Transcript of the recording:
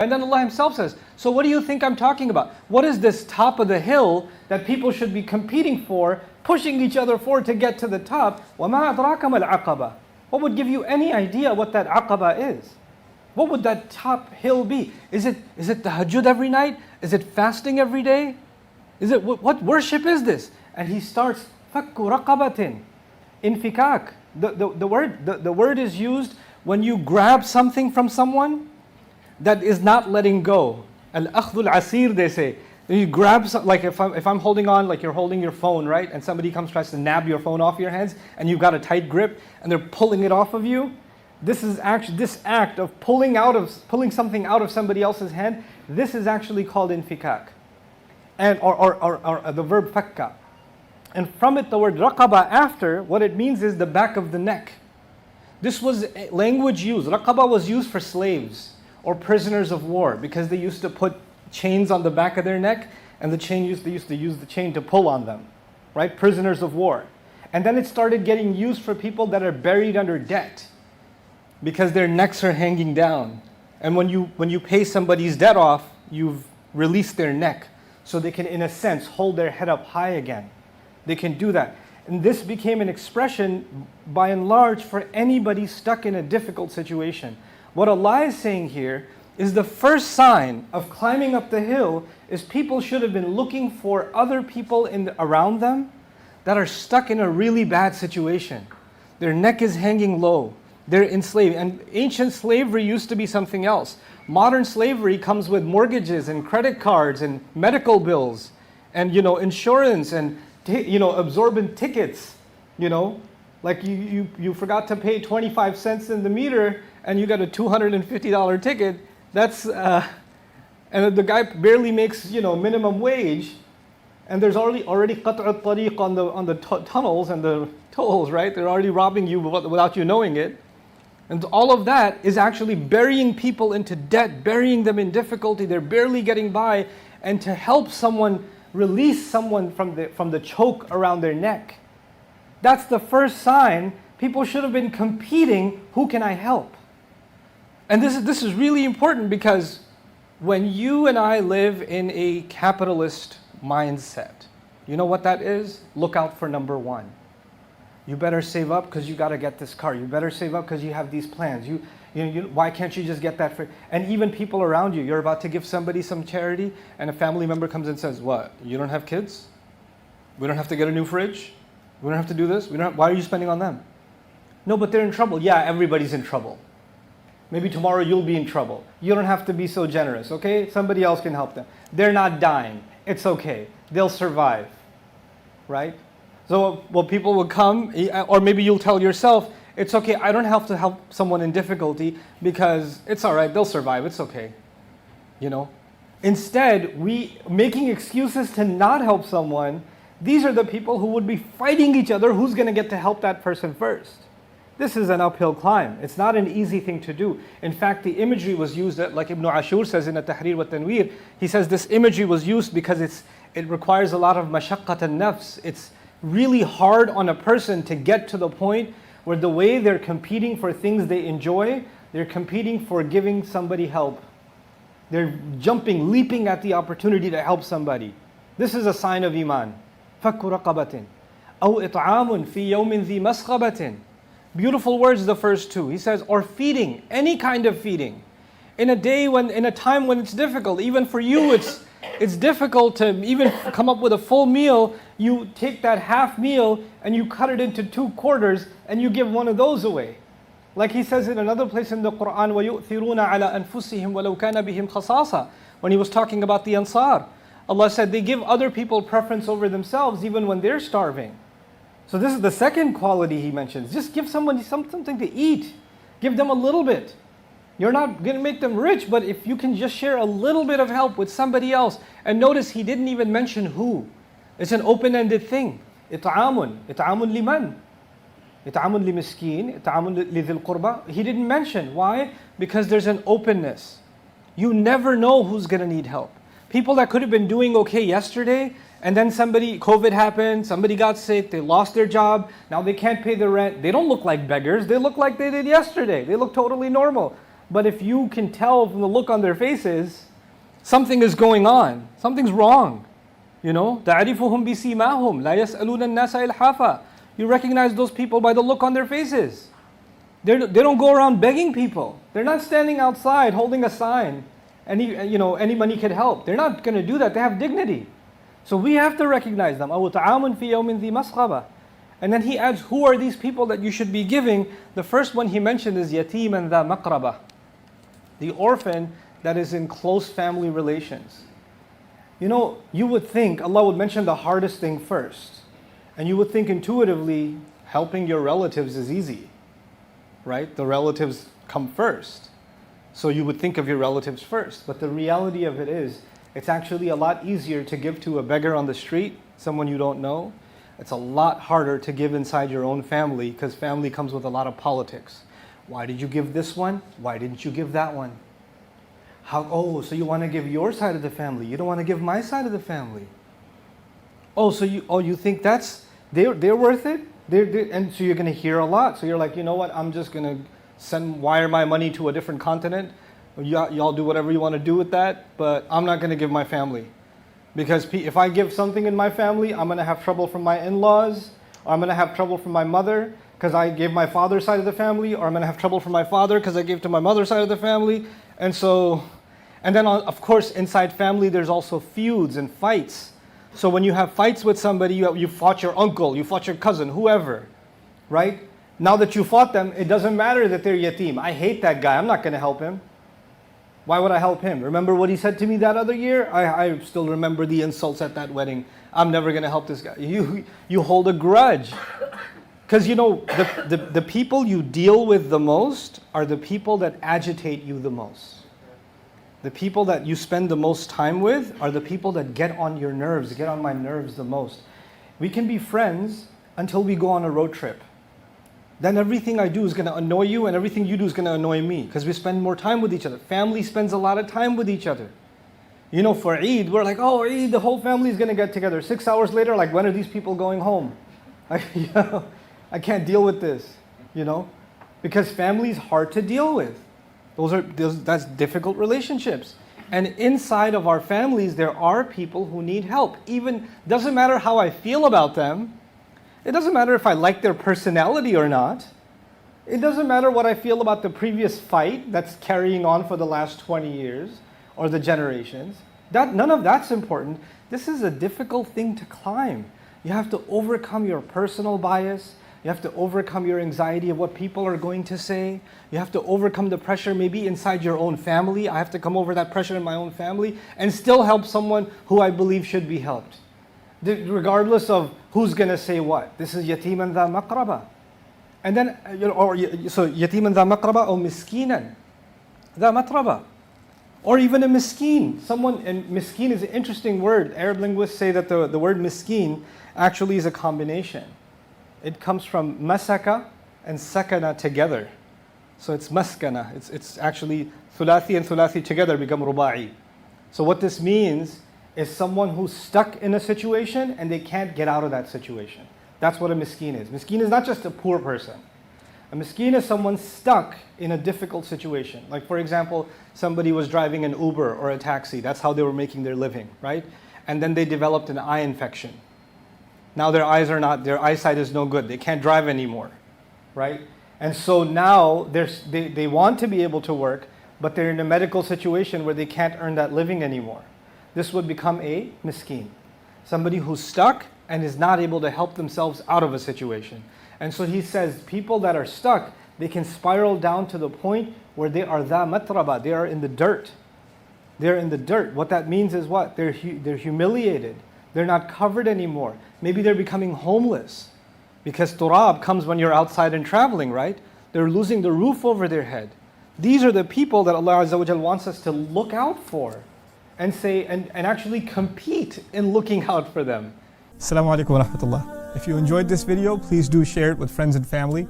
And then Allah Himself says, so what do you think I'm talking about? What is this top of the hill that people should be competing for, pushing each other for to get to the top? وَمَا أَدْرَاكَ مَا الْعَقَبَةُ. What would give you any idea what that aqaba is? What would that top hill be? Is it tahajjud every night? Is it fasting every day? Is it what worship is this? And he starts فَكُّ رَقَبَةٍ. Infikak. The word is used when you grab something from someone that is not letting go. Al-akhdul asir, they say. You grab some, like if I'm holding on, like you're holding your phone, right? And somebody tries to nab your phone off your hands, and you've got a tight grip, and they're pulling it off of you. This act of pulling something out of somebody else's hand. This is actually called infikak, and or the verb fakka. And from it, the word raqaba after, what it means is the back of the neck. This was language used. Raqaba was used for slaves or prisoners of war, because they used to put chains on the back of their neck, and they used to use the chain to pull on them, right? Prisoners of war. And then it started getting used for people that are buried under debt, because their necks are hanging down. And when you pay somebody's debt off, you've released their neck, so they can, in a sense, hold their head up high again. They can do that. And this became an expression, by and large, for anybody stuck in a difficult situation. What Allah is saying here is the first sign of climbing up the hill is people should have been looking for other people around them that are stuck in a really bad situation. Their neck is hanging low. They're enslaved. And ancient slavery used to be something else. Modern slavery comes with mortgages and credit cards and medical bills and insurance and absorbent tickets. Like you forgot to pay 25 cents in the meter and you got a $250 ticket. That's and the guy barely makes minimum wage, and there's already qat'u tariq on the tunnels and the tolls, right? They're already robbing you without you knowing it. And all of that is actually burying people into debt, burying them in difficulty. They're barely getting by. And to help someone, release someone from the choke around their neck, that's the first sign. People should have been competing, who can I help? And this is really important, because when you and I live in a capitalist mindset, you know what that is? Look out for number one. You better save up because you got to get this car. You better save up because you have these plans. Why can't you just get that for? And even people around you, you're about to give somebody some charity, and a family member comes and says, "What? You don't have kids? We don't have to get a new fridge? We don't have to do this? Why are you spending on them?" No, but they're in trouble. Yeah, everybody's in trouble. Maybe tomorrow you'll be in trouble. You don't have to be so generous, okay? Somebody else can help them. They're not dying. It's okay. They'll survive, right? So, people will come, or maybe you'll tell yourself, it's okay, I don't have to help someone in difficulty because it's all right, they'll survive, it's okay. Instead, making excuses to not help someone, these are the people who would be fighting each other, who's going to get to help that person first. This is an uphill climb. It's not an easy thing to do. In fact, the imagery was used, like Ibn Ashur says in At-Tahrir wa Tanweer, he says this imagery was used because it requires a lot of mashaqqat an-nafs. It's really hard on a person to get to the point where the way they're competing for things they enjoy, they're competing for giving somebody help. They're jumping, leaping at the opportunity to help somebody. This is a sign of Iman. فَكُّ رَقَبَةٍ أَوْ إِطْعَامٌ فِي يَوْمٍ ذِي مَسْغَبَةٍ. Beautiful words, the first two. He says, or feeding, any kind of feeding. In a time when it's difficult, even for you it's difficult to even come up with a full meal. You take that half meal and you cut it into 2 quarters and you give one of those away. Like he says in another place in the Quran, وَيُؤْثِرُونَ عَلَىٰ أَنفُسِهِمْ وَلَوْ كَانَ بِهِمْ خَصَاصَةٌ. When he was talking about the Ansar, Allah said they give other people preference over themselves even when they're starving. So this is the second quality he mentions. Just give somebody something to eat. Give them a little bit. You're not going to make them rich, but if you can just share a little bit of help with somebody else. And notice he didn't even mention who. It's an open-ended thing. إطعام لمن? إطعام لمسكين, إطعام لذي القربى. He didn't mention. Why? Because there's an openness. You never know who's going to need help. People that could have been doing okay yesterday, and then COVID happened, somebody got sick, they lost their job, now they can't pay the rent. They don't look like beggars, they look like they did yesterday. They look totally normal. But if you can tell from the look on their faces, something is going on, something's wrong. You know, تعرفهم بسيماهم لا يسألون الناس إلحافا. You recognize those people by the look on their faces. They don't go around begging people. They're not standing outside holding a sign. Any money could help. They're not going to do that. They have dignity. So we have to recognize them. أو تعاون في يوم ذي مسغبة. And then he adds, who are these people that you should be giving? The first one he mentioned is يتيما ذا مقربة, the orphan that is in close family relations. You know, you would think Allah would mention the hardest thing first. And you would think intuitively, helping your relatives is easy, right? The relatives come first. So you would think of your relatives first. But the reality of it is, it's actually a lot easier to give to a beggar on the street, someone you don't know. It's a lot harder to give inside your own family, because family comes with a lot of politics. Why did you give this one? Why didn't you give that one? So you want to give your side of the family. You don't want to give my side of the family. So you think they're worth it? And so you're going to hear a lot. So you're like, you know what? I'm just going to wire my money to a different continent. Y'all do whatever you want to do with that, but I'm not going to give my family. Because if I give something in my family, I'm going to have trouble from my in-laws, or I'm going to have trouble from my mother because I gave my father's side of the family, or I'm going to have trouble from my father because I gave to my mother's side of the family. And then of course inside family there's also feuds and fights. So when you have fights with somebody, you fought your uncle, you fought your cousin, whoever, right? Now that you fought them, it doesn't matter that they're yatim. I hate that guy, I'm not going to help him. Why would I help him? Remember what he said to me that other year? I still remember the insults at that wedding. I'm never going to help this guy. You hold a grudge. Because you know, the people you deal with the most are the people that agitate you the most. The people that you spend the most time with are the people that get on your nerves, get on my nerves the most. We can be friends until we go on a road trip. Then everything I do is going to annoy you, and everything you do is going to annoy me, because we spend more time with each other. Family spends a lot of time with each other. You know, for Eid, we're like, oh, Eid, the whole family is going to get together. 6 hours later, like, when are these people going home? I can't deal with this, because family is hard to deal with. That's difficult relationships. And inside of our families, there are people who need help. Even, doesn't matter how I feel about them. It doesn't matter if I like their personality or not. It doesn't matter what I feel about the previous fight that's carrying on for the last 20 years or the generations. None of that's important. This is a difficult thing to climb. You have to overcome your personal bias. You have to overcome your anxiety of what people are going to say. You have to overcome the pressure maybe inside your own family. I have to come over that pressure in my own family and still help someone who I believe should be helped. Regardless of who's going to say what. This is yatiman dha maqraba. And then, so yatiman dha maqraba or miskinan dha matraba. Or even a miskin. And miskin is an interesting word. Arab linguists say that the word miskin actually is a combination. It comes from masaka and sakana together. So it's maskana. It's actually thulathi and thulathi together become ruba'i. So what this means is someone who's stuck in a situation and they can't get out of that situation. That's what a miskin is. Miskin is not just a poor person. A miskin is someone stuck in a difficult situation. Like for example, somebody was driving an Uber or a taxi. That's how they were making their living, right? And then they developed an eye infection. Now their eyesight is no good. They can't drive anymore, right? And so now they want to be able to work, but they're in a medical situation where they can't earn that living anymore. This would become a miskin. Somebody who's stuck and is not able to help themselves out of a situation. And so he says people that are stuck, they can spiral down to the point where they are dha matraba, they are in the dirt. They're in the dirt. What that means is what? They're humiliated. They're not covered anymore. Maybe they're becoming homeless. Because turab comes when you're outside and traveling, right? They're losing the roof over their head. These are the people that Allah Azza wa Jal wants us to look out for and say and actually compete in looking out for them. Assalamu alaikum wa rahmatullah. If you enjoyed this video, please do share it with friends and family.